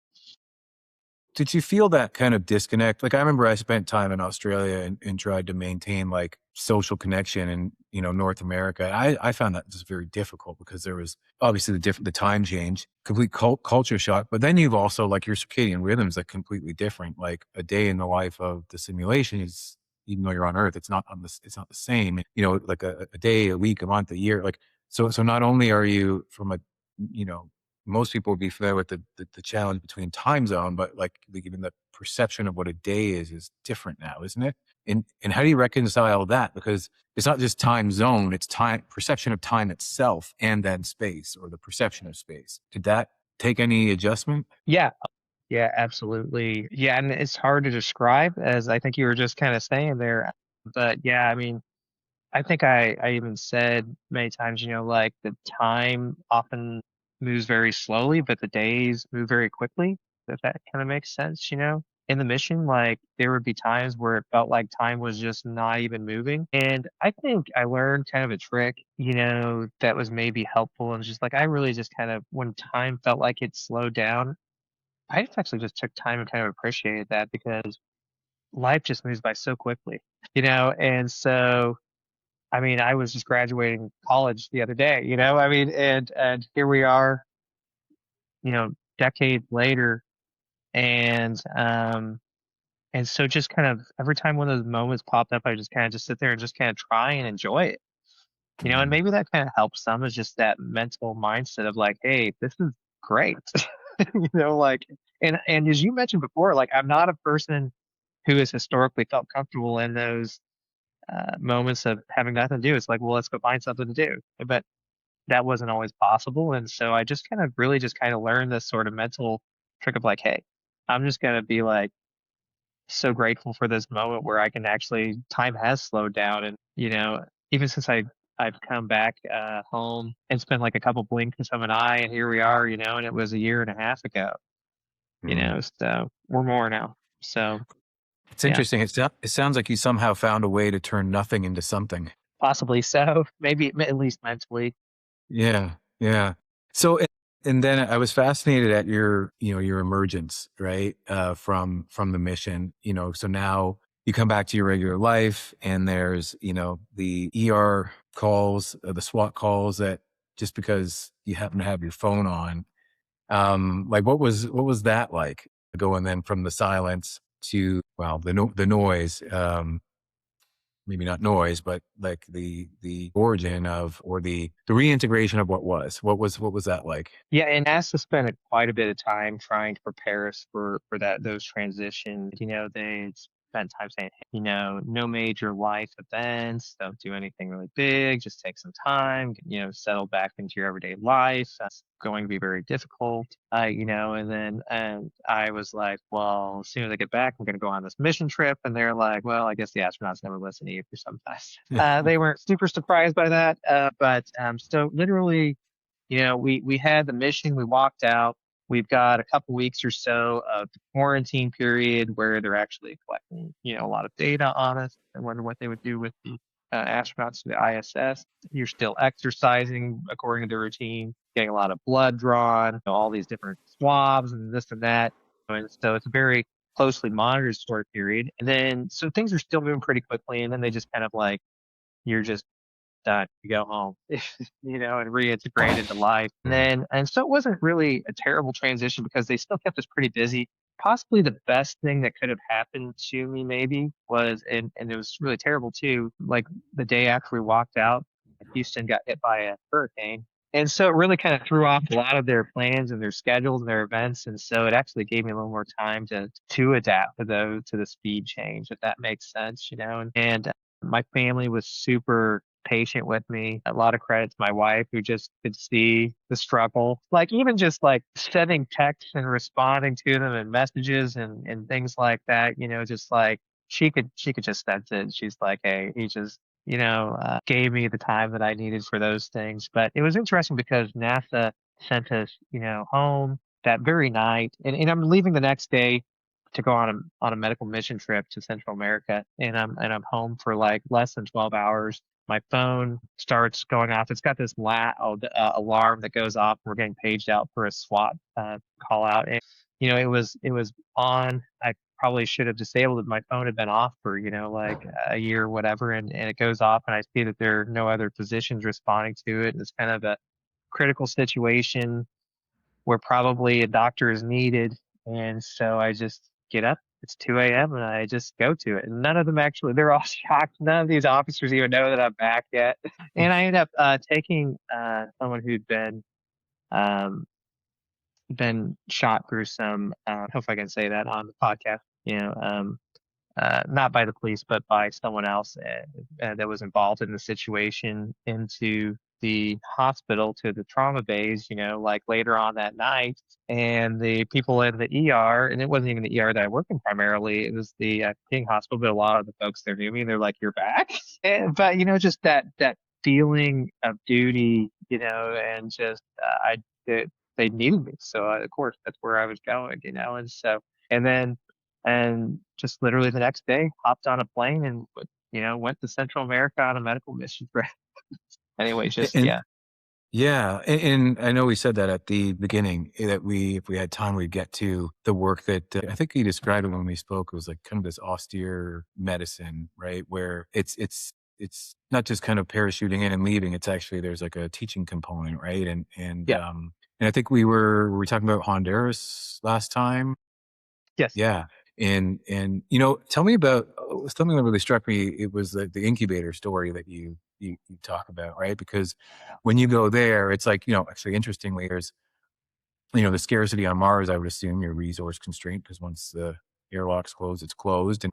Did you feel that kind of disconnect? Like I remember I spent time in Australia and tried to maintain like social connection in, North America. I found that just very difficult because there was obviously the time change, complete culture shock. But then you've also like your circadian rhythms are completely different. Like a day in the life of the simulation is, even though you're on Earth, it's not it's not the same. Like a day, a week, a month, a year. Like so not only are you from a, you know most people would be familiar with the challenge between time zone, but like even the perception of what a day is different now, isn't it? And how do you reconcile that? Because it's not just time zone, it's time perception of time itself and then space or the perception of space. Did that take any adjustment? Yeah. Yeah, absolutely. Yeah, and it's hard to describe, as I think you were just kind of saying there. But yeah, I mean, I think I even said many times, like the time often moves very slowly, but the days move very quickly. If that kind of makes sense, In the mission, like there would be times where it felt like time was just not even moving. And I think I learned kind of a trick, that was maybe helpful. And just like I really just kind of, when time felt like it slowed down, I just actually just took time and kind of appreciated that, because life just moves by so quickly, And so, I mean, I was just graduating college the other day, I mean, and here we are, decades later, and so just kind of every time one of those moments popped up, I just kind of just sit there and just kind of try and enjoy it, and Mm. maybe that kind of helps some, is just that mental mindset of like, hey, this is great, like, and as you mentioned before, like I'm not a person who has historically felt comfortable in those moments of having nothing to do. It's like, well, let's go find something to do. But that wasn't always possible. And so I just kind of really just kind of learned this sort of mental trick of like, hey, I'm just going to be like so grateful for this moment where I can actually, time has slowed down. And, even since I've come back home and spent like a couple blinks of an eye, and here we are, and it was a year and a half ago, Mm. so we're more now. So, It's yeah. interesting. It sounds like you somehow found a way to turn nothing into something. Possibly so. Maybe at least mentally. Yeah, yeah. So, and then I was fascinated at your, your emergence, right, from the mission. So now you come back to your regular life, and there's, the ER calls, the SWAT calls that just because you happen to have your phone on. Like what was that like? Going then from the silence to well, the noise. Maybe not noise, but like the origin of or the reintegration of what was that like? Yeah, and NASA spent quite a bit of time trying to prepare us for those transitions. They spent time saying, hey, no major life events, don't do anything really big, just take some time, settle back into your everyday life. That's going to be very difficult, and then and I was like, well, as soon as I get back, I'm going to go on this mission trip, and they're like, well, I guess the astronauts never listen to you for sometimes. They weren't super surprised by that, but so literally, we had the mission, we walked out. We've got a couple weeks or so of the quarantine period where they're actually collecting, a lot of data on us. I wonder what they would do with the astronauts to the ISS. You're still exercising according to the routine, getting a lot of blood drawn, all these different swabs and this and that. And so it's a very closely monitored sort of period. And then, so things are still moving pretty quickly. And then they just kind of like, you're just done. You go home, and reintegrate into life. And so it wasn't really a terrible transition because they still kept us pretty busy. Possibly the best thing that could have happened to me maybe was, and it was really terrible too, like the day after we walked out, Houston got hit by a hurricane. And so it really kind of threw off a lot of their plans and their schedules and their events. And so it actually gave me a little more time to adapt to the speed change, if that makes sense, And my family was super patient with me. A lot of credit to my wife, who just could see the struggle. Like even just like sending texts and responding to them and messages and things like that, just like she could just sense it. She's like, hey, he just gave me the time that I needed for those things. But it was interesting because NASA sent us, home that very night, and I'm leaving the next day to go on a medical mission trip to Central America, and I'm home for like less than 12 hours. My phone starts going off. It's got this loud alarm that goes off. We're getting paged out for a SWAT call out. it was on. I probably should have disabled it. My phone had been off for, like a year or whatever, and it goes off and I see that there are no other physicians responding to it. It's kind of a critical situation where probably a doctor is needed. And so I just get up. It's 2 a.m. and I just go to it. And none of them actually, they're all shocked. None of these officers even know that I'm back yet. And I end up taking someone who'd um, been shot through some, I hope I can say that on the podcast, not by the police, but by someone else that was involved in the situation into the hospital to the trauma bays, like later on that night. And the people in the ER, and it wasn't even the ER that I worked in primarily, it was the King Hospital, but a lot of the folks there knew me. They're like, "You're back." But, just that feeling of duty, and just they needed me. So, of course, that's where I was going, and so, and then and just literally the next day hopped on a plane and went to Central America on a medical mission. Anyway, just And yeah. yeah, and I know we said that at the beginning that if we had time, we'd get to the work that I think you described it when we spoke. It was like kind of this austere medicine, right? Where it's not just kind of parachuting in and leaving. It's actually there's like a teaching component, right? Yeah. And I think were we talking about Honduras last time? Yes. Yeah. And tell me about something that really struck me. It was the incubator story that you talk about, right? Because when you go there, it's like, actually interestingly, there's, the scarcity on Mars, I would assume you're resource constraint because once the airlock's closed, it's closed.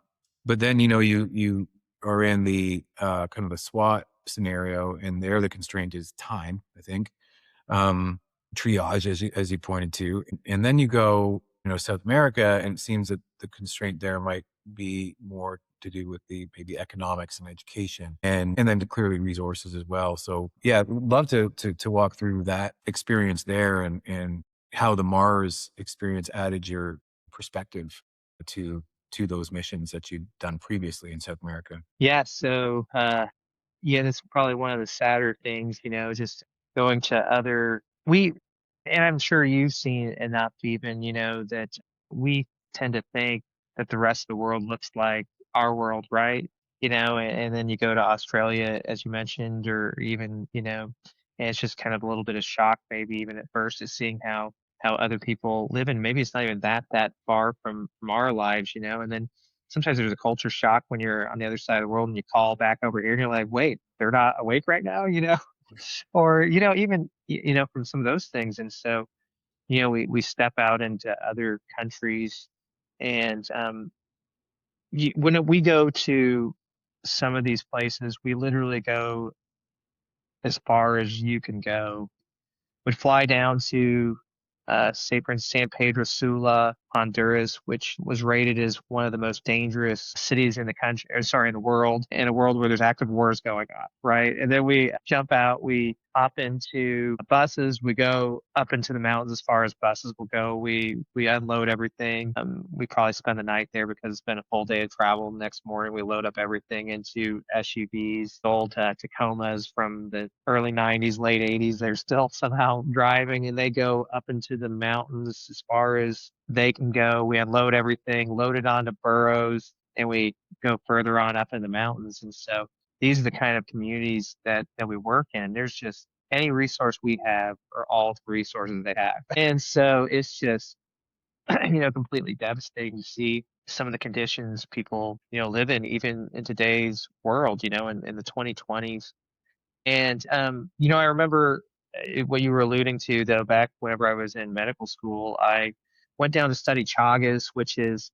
But then, you are in the kind of the SWAT scenario, and there the constraint is time, I think. um, Triage, as you pointed to, and then you go, South America, and it seems that the constraint there might be more to do with the maybe economics and education, and then clearly resources as well. So yeah, I'd love to walk through that experience there and how the Mars experience added your perspective to those missions that you'd done previously in South America. Yeah. So yeah, that's probably one of the sadder things, just going to and I'm sure you've seen enough even, that we tend to think that the rest of the world looks like our world, right? And then you go to Australia, as you mentioned, or even, and it's just kind of a little bit of shock, maybe even at first, is seeing how other people live, and maybe it's not even that far from our lives, and then sometimes there's a culture shock when you're on the other side of the world and you call back over here and you're like, wait, they're not awake right now, or even from some of those things. And so we step out into other countries, and when we go to some of these places, we literally go as far as you can go. Would fly down to, say, for instance, San Pedro Sula, Honduras, which was rated as one of the most dangerous cities in the country, or sorry, in the world, in a world where there's active wars going on, right? And then we jump out, we hop into buses, we go up into the mountains as far as buses will go. We unload everything. We probably spend the night there because it's been a full day of travel. Next morning, we load up everything into SUVs. Old Tacomas from the early 90s, late 80s. They're still somehow driving, and they go up into the mountains as far as they can go. We unload everything, load it onto burros, and we go further on up in the mountains. And so these are the kind of communities that we work in. There's just any resource we have or all the resources they have. And so it's just, completely devastating to see some of the conditions people, live in, even in today's world, in the 2020s. And, I remember what you were alluding to, though, back whenever I was in medical school, I went down to study Chagas, which is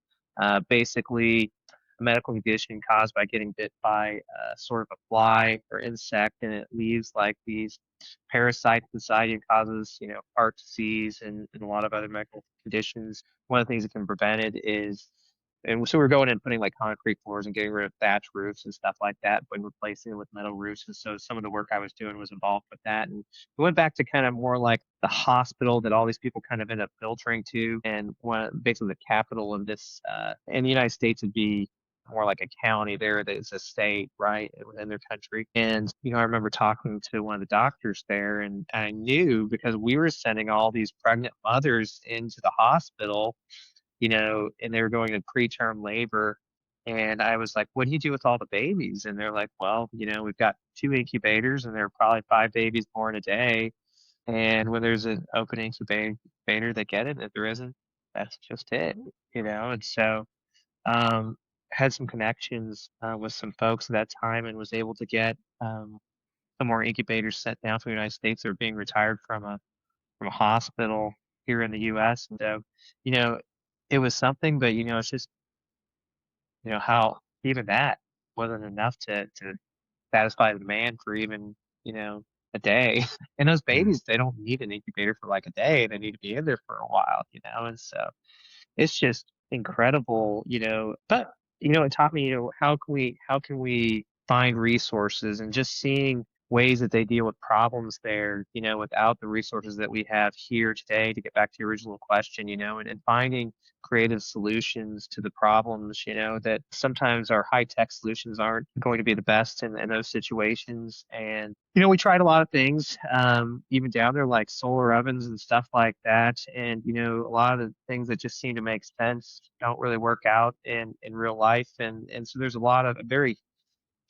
basically a medical condition caused by getting bit by sort of a fly or insect, and it leaves like these parasites inside you and causes, heart disease and a lot of other medical conditions. One of the things that can prevent it is, and so we're going in and putting like concrete floors and getting rid of thatch roofs and stuff like that, but replacing it with metal roofs. And so some of the work I was doing was involved with that. And we went back to kind of more like the hospital that all these people kind of end up filtering to, and basically the capital of this in the United States would be more like a county there that is a state, right, within their country. And, I remember talking to one of the doctors there, and I knew because we were sending all these pregnant mothers into the hospital, and they were going to preterm labor. And I was like, what do you do with all the babies? And they're like, well, we've got 2 incubators and there are probably 5 babies born a day. And when there's an open incubator, they get it. If there isn't, that's just it. And so, um, had some connections with some folks at that time and was able to get some more incubators sent down to the United States that were being retired from a hospital here in the U.S. And so, you know, it was something, but it's just how even that wasn't enough to satisfy the demand for even a day. And those Mm. babies, they don't need an incubator for like a day; they need to be in there for a while. And so it's just incredible, but it taught me, how can we find resources and just seeing ways that they deal with problems there, without the resources that we have here today to get back to your original question, and finding creative solutions to the problems, that sometimes our high tech solutions aren't going to be the best in those situations. And, we tried a lot of things, even down there like solar ovens and stuff like that. And, a lot of the things that just seem to make sense don't really work out in real life. And so there's a lot of a very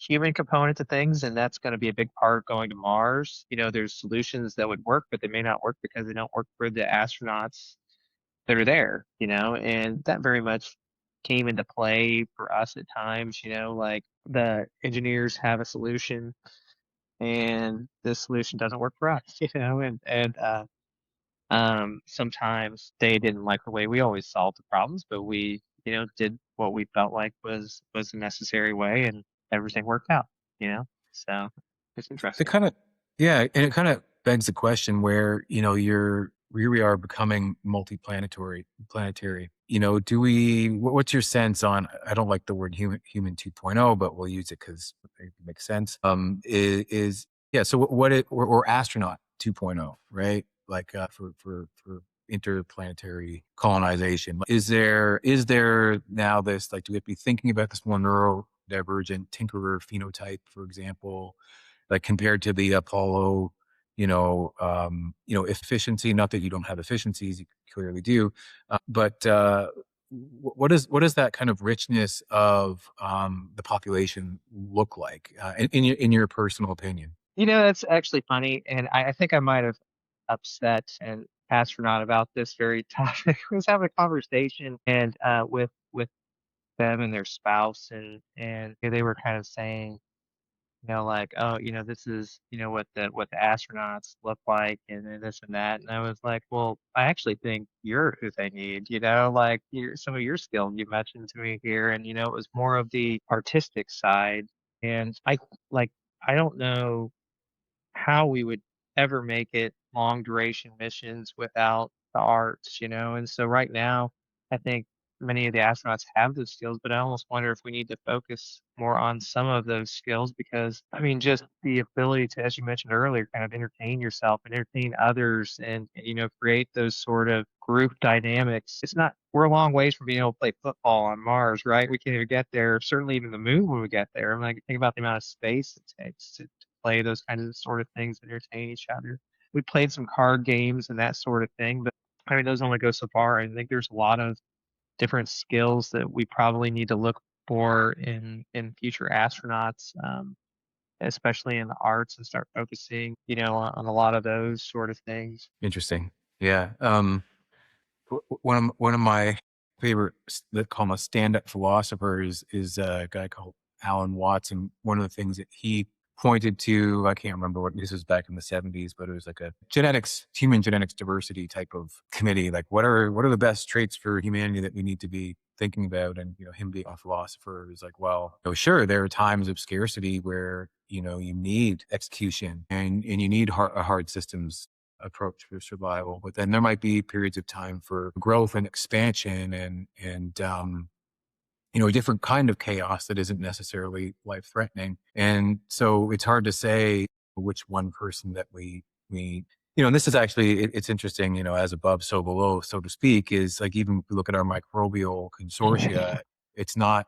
human component to things, and that's going to be a big part of going to Mars. There's solutions that would work, but they may not work because they don't work for the astronauts that are there, and that very much came into play for us at times, like the engineers have a solution and this solution doesn't work for us, and sometimes they didn't like the way we always solved the problems, but we, did what we felt like was the necessary way, and everything worked out, So it's It interesting. kind of, yeah, and it kind of begs the question where, we are becoming planetary. What's your sense on, I don't like the word human 2.0, but we'll use it because it makes sense. Yeah. So or astronaut 2.0, right? Like, for interplanetary colonization. Is there now this, like, do we have to be thinking about this more neurodivergent tinkerer phenotype, for example, like compared to the Apollo, efficiency? Not that you don't have efficiencies, you clearly do, but what does that kind of richness of the population look like, in your personal opinion? That's actually funny, and I think I might have upset an astronaut about this very topic. I was having a conversation and with them and their spouse, and they were kind of saying, like, oh, this is, what the astronauts look like, and then this and that. And I was like, well, I actually think you're who they need, like some of your skills you mentioned to me here, and it was more of the artistic side. And like I don't know how we would ever make it long duration missions without the arts, And so right now, I think many of the astronauts have those skills, but I almost wonder if we need to focus more on some of those skills because, I mean, just the ability to, as you mentioned earlier, kind of entertain yourself and entertain others and, create those sort of group dynamics. It's not, we're a long ways from being able to play football on Mars, right? We can't even get there, certainly even the moon when we get there. I'm like, think about the amount of space it takes to play those kinds of sort of things, entertain each other. We played some card games and that sort of thing, but I mean, those only go so far. I think there's a lot of different skills that we probably need to look for in future astronauts, especially in the arts, and start focusing, on a lot of those sort of things. Interesting. Yeah. One of my favorite, that call him a stand-up philosopher, is a guy called Alan Watts, and one of the things that he pointed to, I can't remember what, this was back in the 70s, but it was like a human genetics diversity type of committee. Like, what are the best traits for humanity that we need to be thinking about? And him being a philosopher is like, well, sure, there are times of scarcity where you need execution, and you need hard systems approach for survival, but then there might be periods of time for growth and expansion, and a different kind of chaos that isn't necessarily life threatening. And so it's hard to say which one person that we and this is actually, it's interesting, as above so below, so to speak, is like, even if we look at our microbial consortia, It's not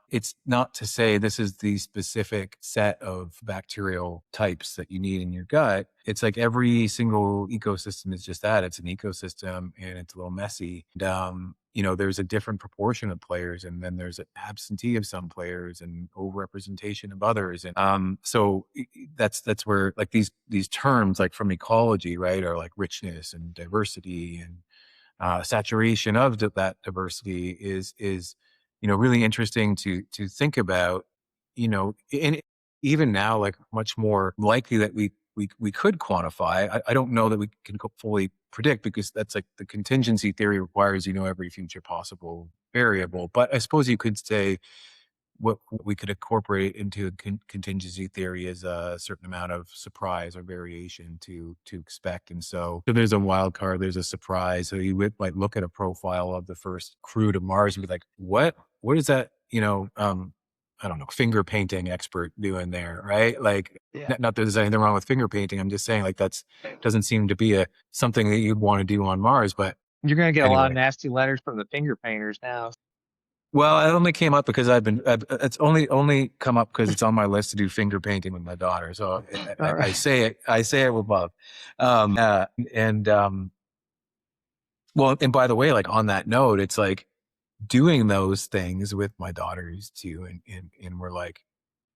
to say this is the specific set of bacterial types that you need in your gut. It's like every single ecosystem is just that. It's an ecosystem and it's a little messy. And, there's a different proportion of players, and then there's an absentee of some players and overrepresentation of others. And that's where like these terms like from ecology, right, are like richness and diversity and saturation of that diversity is really interesting to think about. And even now, like much more likely that we could quantify. I don't know that we can fully predict, because that's like the contingency theory requires every future possible variable. But I suppose you could say what we could incorporate into a contingency theory is a certain amount of surprise or variation to expect. And so there's a wild card, there's a surprise. So you would like look at a profile of the first crew to Mars and be like, what is that? I don't know, finger painting expert doing there, right? Like, Yeah. not that there's anything wrong with finger painting. I'm just saying, like, that's doesn't seem to be something that you'd want to do on Mars. But You're gonna get a lot of anyway, nasty letters from the finger painters now. well, it only came up because it's only come up because it's on my list to do finger painting with my daughter. So All I right. say it with love. And well, and by the way, like on that note, it's like doing those things with my daughters too, and we're like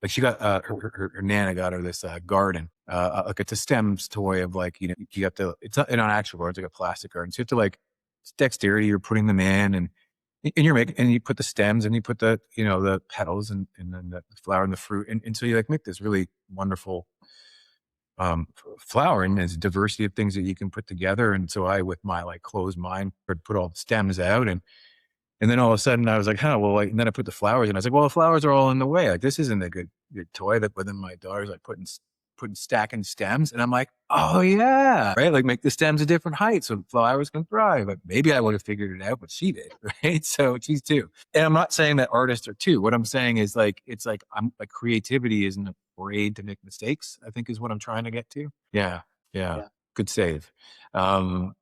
she got her nana got her this garden, like it's a stems toy of like you have to, it's not an actual garden, it's like a plastic garden, so you have to like, it's dexterity, you're putting them in, and you're making, and you put the stems and you put the the petals and then the flower and the fruit, and so you like make this really wonderful flower, and there's a diversity of things that you can put together. And so I, with my like closed mind, would put all the stems out, and then all of a sudden I was like, huh, well, like, and then I put the flowers in. I was like, well, the flowers are all in the way. Like, this isn't a good toy. But then my daughter's like putting stacking stems. And I'm like, oh yeah, right? Like make the stems a different height so the flowers can thrive. Like maybe I would have figured it out, but she did, right? So she's two. And I'm not saying that artists are two. What I'm saying is like, it's like, I'm like, creativity isn't afraid to make mistakes, I think is what I'm trying to get to. Yeah. Yeah. Yeah. Good save. Um,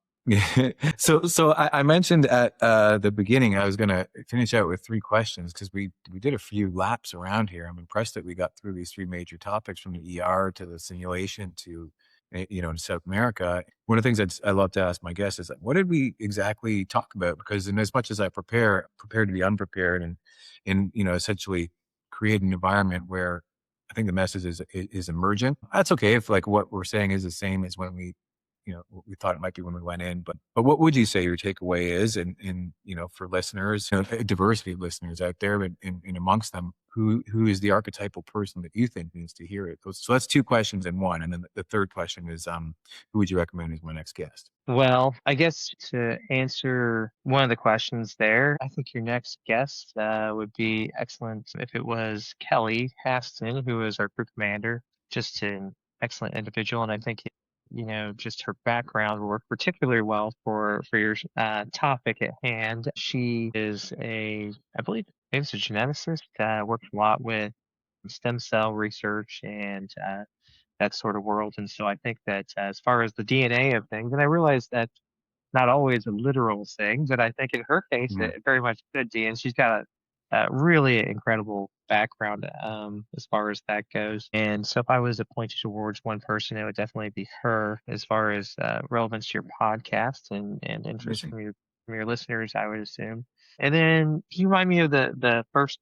so I mentioned at the beginning I was going to finish out with three questions, because we did a few laps around here. I'm impressed that we got through these three major topics, from the ER to the simulation to in South America. One of the things I love to ask my guests is, like, what did we exactly talk about? Because in as much as I prepared to be unprepared, and essentially create an environment where I think the message is emergent. That's okay if like what we're saying is the same as when what we thought it might be when we went in. But what would you say your takeaway is? And for listeners, a diversity of listeners out there, but in amongst them, who is the archetypal person that you think needs to hear it? So that's two questions in one. And then the third question is, who would you recommend as my next guest? Well, I guess to answer one of the questions there, I think your next guest would be excellent if it was Kelly Haston, who is our crew commander. Just an excellent individual, and I think just her background will work particularly well for your topic at hand. She is I believe, maybe it's a geneticist. Works a lot with stem cell research and that sort of world. And so I think that as far as the DNA of things, and I realize that not always a literal thing, but I think in her case, Mhm. it very much could be. And she's got a really incredible background as far as that goes. And so if I was to point you towards one person, it would definitely be her as far as relevance to your podcast and interest Amazing. from your listeners, I would assume. And then can you remind me of the first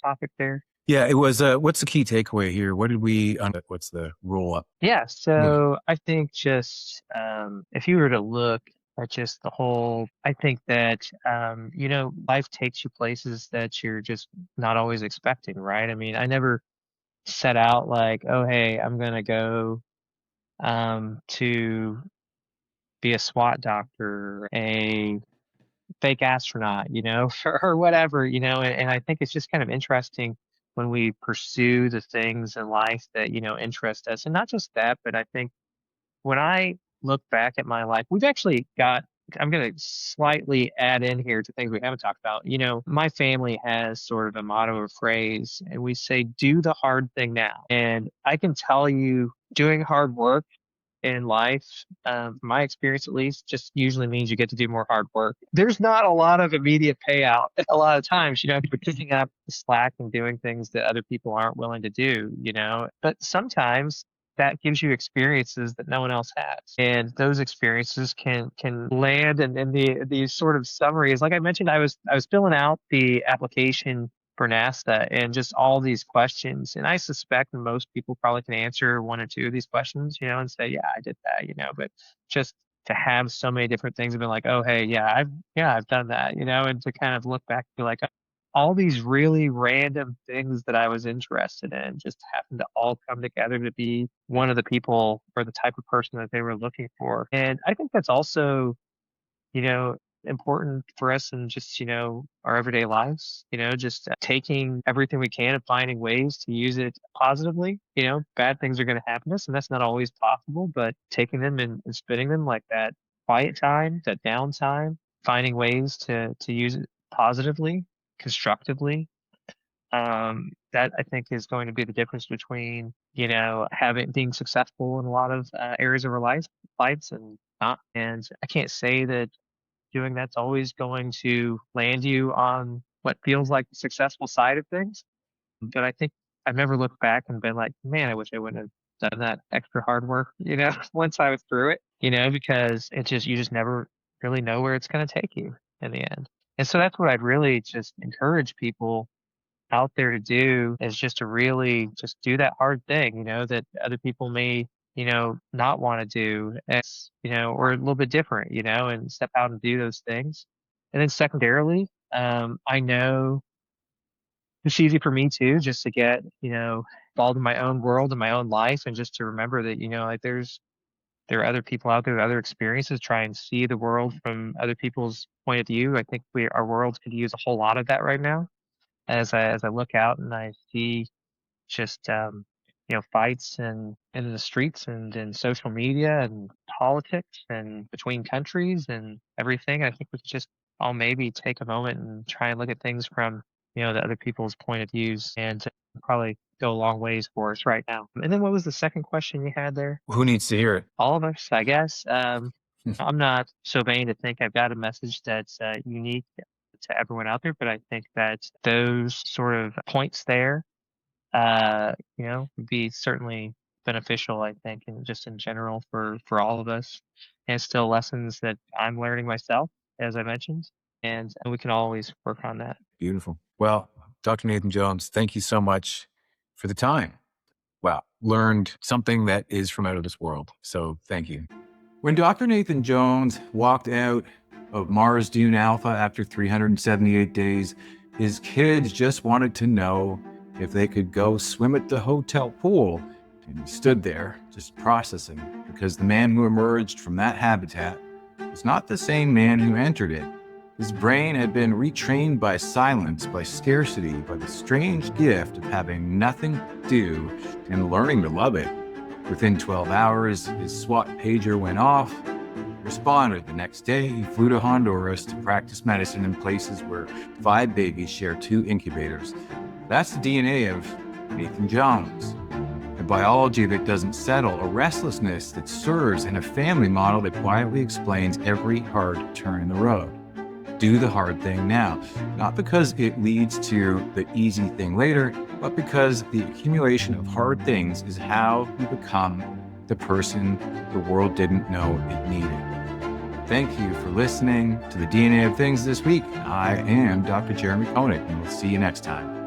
topic there? Yeah, it was. What's the key takeaway here? What did we? What's the roll up? Yeah, Hmm. so I think just if you were to look at just the whole, I think that life takes you places that you're just not always expecting, right? I mean, I never set out like, oh, hey, I'm gonna go to be a SWAT doctor, a fake astronaut, or whatever, and I think it's just kind of interesting when we pursue the things in life that interest us, and not just that, but I think when I look back at my life, we've actually got, I'm going to slightly add in here to things we haven't talked about. My family has sort of a motto or phrase, and we say, do the hard thing now. And I can tell you, doing hard work in life, my experience at least, just usually means you get to do more hard work. There's not a lot of immediate payout. A lot of times, you're picking up the slack and doing things that other people aren't willing to do, but sometimes that gives you experiences that no one else has. And those experiences can land in these sort of summaries. Like I mentioned, I was filling out the application for NASA and just all these questions. And I suspect most people probably can answer one or two of these questions, and say, yeah, I did that, but just to have so many different things and be like, oh, hey, I've done that, and to kind of look back and be like, all these really random things that I was interested in just happened to all come together to be one of the people or the type of person that they were looking for. And I think that's also, you know, important for us in just, our everyday lives, just taking everything we can and finding ways to use it positively. Bad things are going to happen to us, and that's not always possible, but taking them and spinning them like that quiet time, that downtime, finding ways to use it positively, constructively, that I think is going to be the difference between, having being successful in a lot of areas of our lives and not. And I can't say that doing that's always going to land you on what feels like the successful side of things. But I think I've never looked back and been like, man, I wish I wouldn't have done that extra hard work, once I was through it, because you just never really know where it's going to take you in the end. And so that's what I'd really just encourage people out there to do is just to really just do that hard thing, that other people may, not want to do as, or a little bit different, and step out and do those things. And then secondarily, I know it's easy for me too, just to get, involved in my own world and my own life and just to remember that, like there are other people out there, other experiences, try and see the world from other people's point of view. I think our world could use a whole lot of that right now as I look out and I see just fights and in the streets and in social media and politics and between countries and everything. I think we should just all maybe take a moment and try and look at things from the other people's point of views and probably go a long ways for us right now. And then what was the second question you had there? Who needs to hear it? All of us, I guess. I'm not so vain to think I've got a message that's unique to everyone out there, but I think that those sort of points there, would be certainly beneficial, I think, and just in general for all of us. And still lessons that I'm learning myself, as I mentioned, and we can always work on that. Beautiful. Well, Dr. Nathan Jones, thank you so much for the time. Wow, learned something that is from out of this world. So thank you. When Dr. Nathan Jones walked out of Mars Dune Alpha after 378 days, his kids just wanted to know if they could go swim at the hotel pool. And he stood there just processing because the man who emerged from that habitat was not the same man who entered it. His brain had been retrained by silence, by scarcity, by the strange gift of having nothing to do and learning to love it. Within 12 hours, his SWAT pager went off. He responded the next day. He flew to Honduras to practice medicine in places where 5 babies share 2 incubators. That's the DNA of Nathan Jones. A biology that doesn't settle, a restlessness that serves, and a family model that quietly explains every hard turn in the road. Do the hard thing now, not because it leads to the easy thing later, but because the accumulation of hard things is how you become the person the world didn't know it needed. Thank you for listening to the DNA of Things this week. I am Dr. Jeremy Koenig, and we'll see you next time.